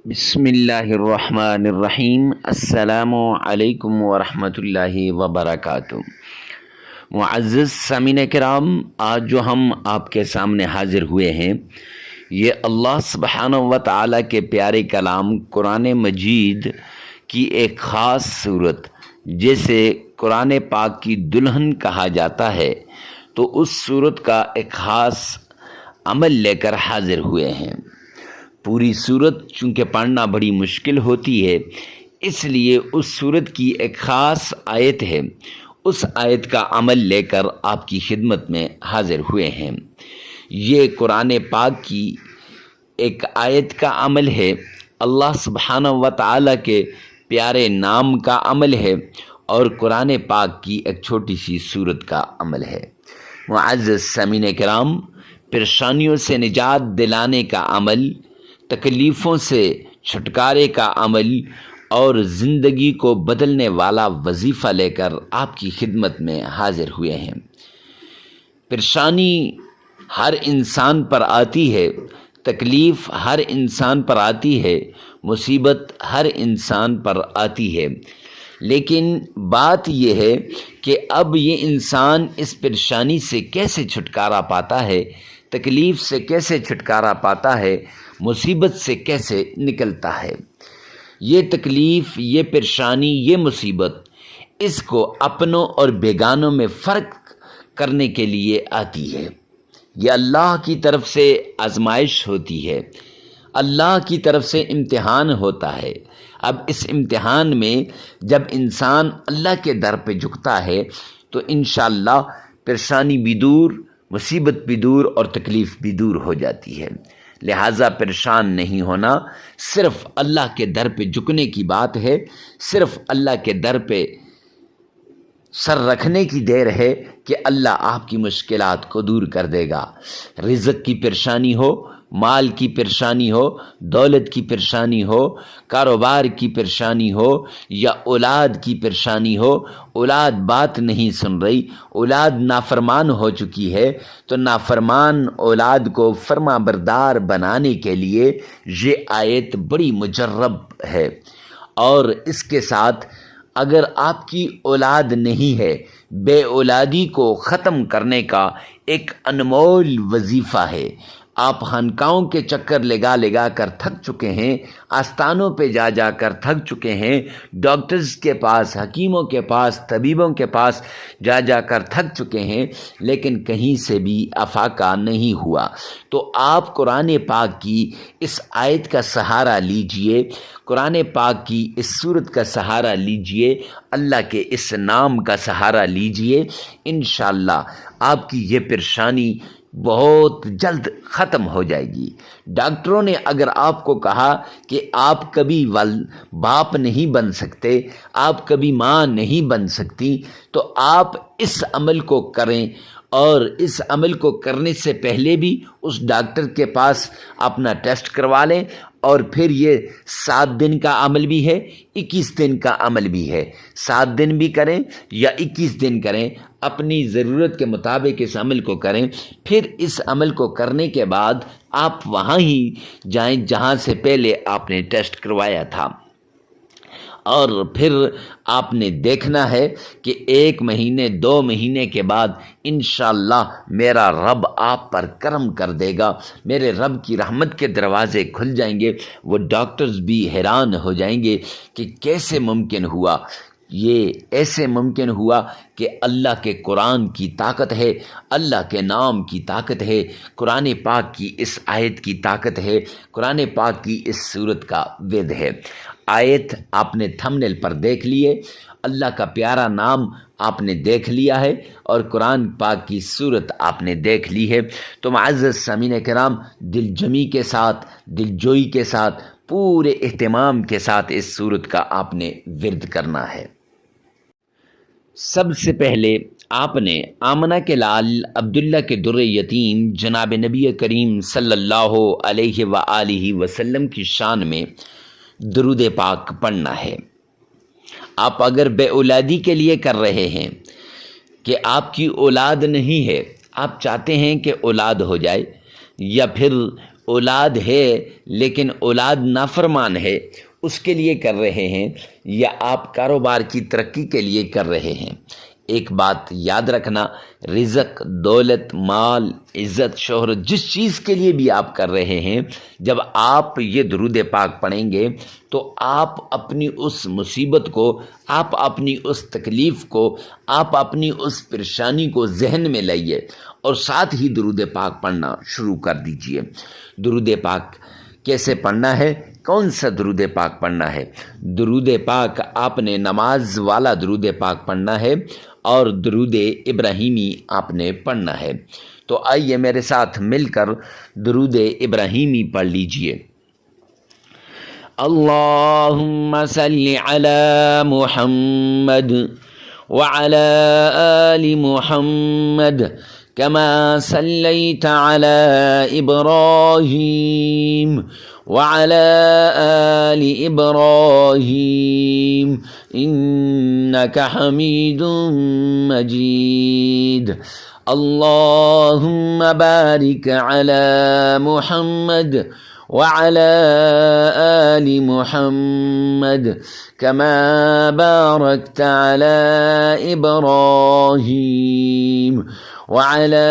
بسم اللہ الرحمن الرحیم۔ السلام علیکم ورحمۃ اللہ وبرکاتہ۔ معزز سامعین کرام، آج جو ہم آپ کے سامنے حاضر ہوئے ہیں یہ اللہ سبحانہ و تعالیٰ کے پیارے کلام قرآن مجید کی ایک خاص صورت، جیسے قرآن پاک کی دلہن کہا جاتا ہے، تو اس صورت کا ایک خاص عمل لے کر حاضر ہوئے ہیں۔ پوری صورت چونکہ پڑھنا بڑی مشکل ہوتی ہے، اس لیے اس صورت کی ایک خاص آیت ہے، اس آیت کا عمل لے کر آپ کی خدمت میں حاضر ہوئے ہیں۔ یہ قرآن پاک کی ایک آیت کا عمل ہے، اللہ سبحانہ و تعالیٰ کے پیارے نام کا عمل ہے، اور قرآن پاک کی ایک چھوٹی سی صورت کا عمل ہے۔ معزز سامعین کرام، پریشانیوں سے نجات دلانے کا عمل، تکلیفوں سے چھٹکارے کا عمل اور زندگی کو بدلنے والا وظیفہ لے کر آپ کی خدمت میں حاضر ہوئے ہیں۔ پریشانی ہر انسان پر آتی ہے، تکلیف ہر انسان پر آتی ہے، مصیبت ہر انسان پر آتی ہے، لیکن بات یہ ہے کہ اب یہ انسان اس پریشانی سے کیسے چھٹکارا پاتا ہے، تکلیف سے کیسے چھٹکارا پاتا ہے، مصیبت سے کیسے نکلتا ہے۔ یہ تکلیف، یہ پریشانی، یہ مصیبت اس کو اپنوں اور بیگانوں میں فرق کرنے کے لیے آتی ہے۔ یہ اللہ کی طرف سے آزمائش ہوتی ہے، اللہ کی طرف سے امتحان ہوتا ہے۔ اب اس امتحان میں جب انسان اللہ کے در پہ جھکتا ہے تو انشاءاللہ پریشانی بھی دور، مصیبت بھی دور اور تکلیف بھی دور ہو جاتی ہے۔ لہٰذا پریشان نہیں ہونا، صرف اللہ کے در پہ جھکنے کی بات ہے، صرف اللہ کے در پہ سر رکھنے کی دیر ہے کہ اللہ آپ کی مشکلات کو دور کر دے گا۔ رزق کی پریشانی ہو، مال کی پریشانی ہو، دولت کی پریشانی ہو، کاروبار کی پریشانی ہو، یا اولاد کی پریشانی ہو، اولاد بات نہیں سن رہی، اولاد نافرمان ہو چکی ہے، تو نافرمان اولاد کو فرما بردار بنانے کے لیے یہ آیت بڑی مجرب ہے۔ اور اس کے ساتھ اگر آپ کی اولاد نہیں ہے، بے اولادی کو ختم کرنے کا ایک انمول وظیفہ ہے۔ آپ خانقاہوں کے چکر لگا کر تھک چکے ہیں، آستانوں پہ جا کر تھک چکے ہیں، ڈاکٹرز کے پاس، حکیموں کے پاس، طبیبوں کے پاس جا کر تھک چکے ہیں، لیکن کہیں سے بھی افاقہ نہیں ہوا۔ تو آپ قرآن پاک کی اس آیت کا سہارا لیجئے، قرآن پاک کی اس صورت کا سہارا لیجئے، اللہ کے اس نام کا سہارا لیجئے، انشاءاللہ آپ کی یہ پریشانی بہت جلد ختم ہو جائے گی۔ ڈاکٹروں نے اگر آپ کو کہا کہ آپ کبھی باپ نہیں بن سکتے، آپ کبھی ماں نہیں بن سکتی، تو آپ اس عمل کو کریں، اور اس عمل کو کرنے سے پہلے بھی اس ڈاکٹر کے پاس اپنا ٹیسٹ کروا لیں، اور پھر یہ 7 دن کا عمل بھی ہے، 21 دن کا عمل بھی ہے۔ 7 دن بھی کریں یا 21 دن کریں، اپنی ضرورت کے مطابق اس عمل کو کریں۔ پھر اس عمل کو کرنے کے بعد آپ وہاں ہی جائیں جہاں سے پہلے آپ نے ٹیسٹ کروایا تھا، اور پھر آپ نے دیکھنا ہے کہ 1 مہینے 2 مہینے کے بعد انشاءاللہ میرا رب آپ پر کرم کر دے گا، میرے رب کی رحمت کے دروازے کھل جائیں گے۔ وہ ڈاکٹرز بھی حیران ہو جائیں گے کہ کیسے ممکن ہوا۔ یہ ایسے ممکن ہوا کہ اللہ کے قرآن کی طاقت ہے، اللہ کے نام کی طاقت ہے، قرآن پاک کی اس آیت کی طاقت ہے، قرآن پاک کی اس صورت کا ود ہے۔ آیت آپ نے تھمبنیل پر دیکھ لیے، اللہ کا پیارا نام آپ نے دیکھ لیا ہے، اور قرآن پاک کی صورت آپ نے دیکھ لی ہے۔ تو معزز سامعین کرام، دل جمی کے ساتھ، دل جوئی کے ساتھ، پورے اہتمام کے ساتھ اس صورت کا آپ نے ورد کرنا ہے۔ سب سے پہلے آپ نے آمنہ کے لال عبداللہ کے در یتیم جناب نبی کریم صلی اللہ علیہ وآلہ وسلم کی شان میں درود پاک پڑھنا ہے۔ آپ اگر بے اولادی کے لیے کر رہے ہیں کہ آپ کی اولاد نہیں ہے، آپ چاہتے ہیں کہ اولاد ہو جائے، یا پھر اولاد ہے لیکن اولاد نافرمان ہے اس کے لیے کر رہے ہیں یا آپ کاروبار کی ترقی کے لیے کر رہے ہیں؟ ایک بات یاد رکھنا، رزق، دولت، مال، عزت، شہرت، جس چیز کے لیے بھی آپ کر رہے ہیں، جب آپ یہ درود پاک پڑھیں گے تو آپ اپنی اس مصیبت کو، آپ اپنی اس تکلیف کو، آپ اپنی اس پریشانی کو ذہن میں لائیے اور ساتھ ہی درود پاک پڑھنا شروع کر دیجئے۔ درود پاک کیسے پڑھنا ہے؟ کون سا درود پاک پڑھنا ہے؟ درود پاک آپ نے نماز والا درود پاک پڑھنا ہے اور درود ابراہیمی آپ نے پڑھنا ہے۔ تو آئیے میرے ساتھ مل کر درود ابراہیمی پڑھ لیجئے۔ اللہم صلی علی محمد وعلی آل محمد كما صليت على إبراهيم وعلى آل إبراهيم إنك حميد مجيد اللهم بارك على محمد وعلى آل محمد كما باركت على إبراهيم وعلى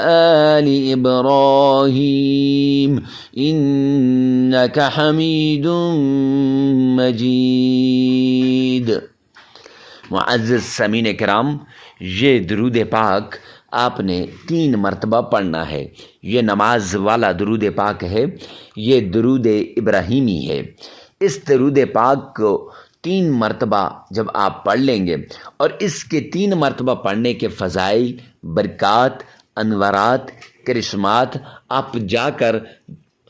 آل إبراهيم إنك حميد مجيد۔ معزز سامعین کرام، یہ درود پاک آپ نے 3 مرتبہ پڑھنا ہے۔ یہ نماز والا درود پاک ہے، یہ درود ابراہیمی ہے۔ اس درود پاک کو 3 مرتبہ جب آپ پڑھ لیں گے اور اس کے 3 مرتبہ پڑھنے کے فضائل، برکات، انوارات، کرشمات آپ جا کر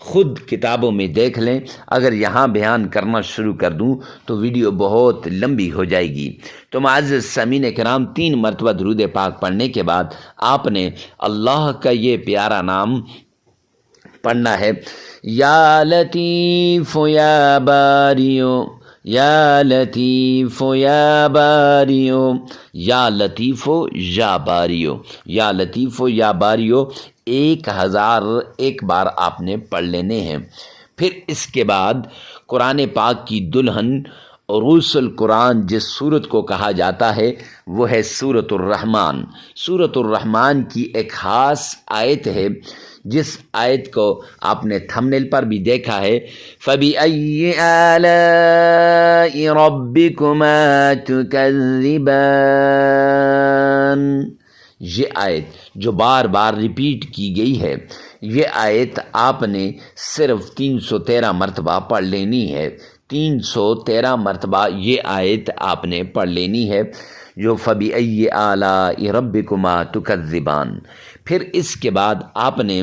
خود کتابوں میں دیکھ لیں۔ اگر یہاں بیان کرنا شروع کر دوں تو ویڈیو بہت لمبی ہو جائے گی۔ تو معزز سامعین کرام، 3 مرتبہ درود پاک پڑھنے کے بعد آپ نے اللہ کا یہ پیارا نام پڑھنا ہے، یا لطیف یا باریو، یا لطیف یا باریو، یا لطیف یا باریو، یا لطیف یا باریو 1001 بار آپ نے پڑھ لینے ہیں۔ پھر اس کے بعد قرآن پاک کی دلہن عروس القرآن جس سورت کو کہا جاتا ہے وہ ہے سورۃ الرحمن۔ سورۃ الرحمن کی ایک خاص آیت ہے جس آیت کو آپ نے تھمبنیل پر بھی دیکھا ہے، فَبِأَيِّ آلَاءِ رَبِّكُمَا تُكَذِّبَانِ۔ یہ آیت جو بار بار ریپیٹ کی گئی ہے، یہ آیت آپ نے صرف 313 مرتبہ پڑھ لینی ہے۔ 313 مرتبہ یہ آیت آپ نے پڑھ لینی ہے، جو فَبِأَيِّ آلَاءِ رَبِّكُمَا تُكَذِّبَانِ۔ پھر اس کے بعد آپ نے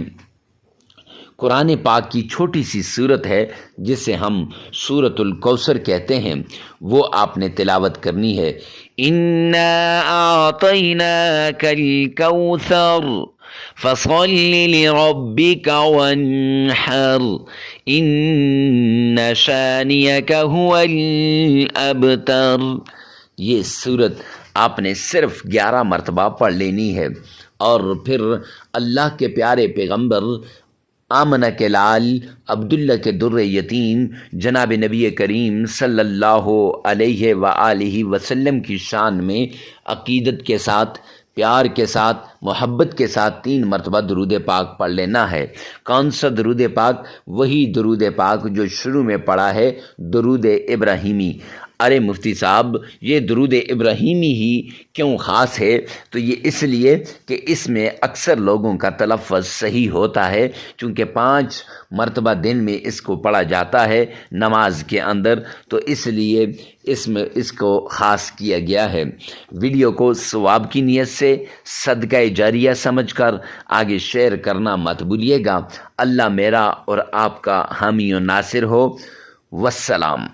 قرآن پاک کی چھوٹی سی سورت ہے جسے ہم سورۃ الکوثر کہتے ہیں، وہ آپ نے تلاوت کرنی ہے۔ اِنَّا أَعْطَيْنَاكَ الْكَوْثَرَ فَصَلِّ لِرَبِّكَ وَانْحَرْ إِنَّ شَانِئَكَ هُوَ الْأَبْتَرُ۔ یہ سورت آپ نے صرف 11 مرتبہ پڑھ لینی ہے، اور پھر اللہ کے پیارے پیغمبر آمنہ کے لال عبداللہ کے در یتیم جناب نبی کریم صلی اللہ علیہ وآلہ وسلم کی شان میں عقیدت کے ساتھ، پیار کے ساتھ، محبت کے ساتھ 3 مرتبہ درود پاک پڑھ لینا ہے۔ کون سا درود پاک؟ وہی درود پاک جو شروع میں پڑھا ہے، درود ابراہیمی۔ ارے مفتی صاحب، یہ درود ابراہیمی ہی کیوں خاص ہے؟ تو یہ اس لیے کہ اس میں اکثر لوگوں کا تلفظ صحیح ہوتا ہے، چونکہ 5 مرتبہ دن میں اس کو پڑھا جاتا ہے نماز کے اندر، تو اس لیے اس میں اس کو خاص کیا گیا ہے۔ ویڈیو کو ثواب کی نیت سے صدقہ جاریہ سمجھ کر آگے شیئر کرنا مت بھولیے گا۔ اللہ میرا اور آپ کا حامی و ناصر ہو۔ والسلام۔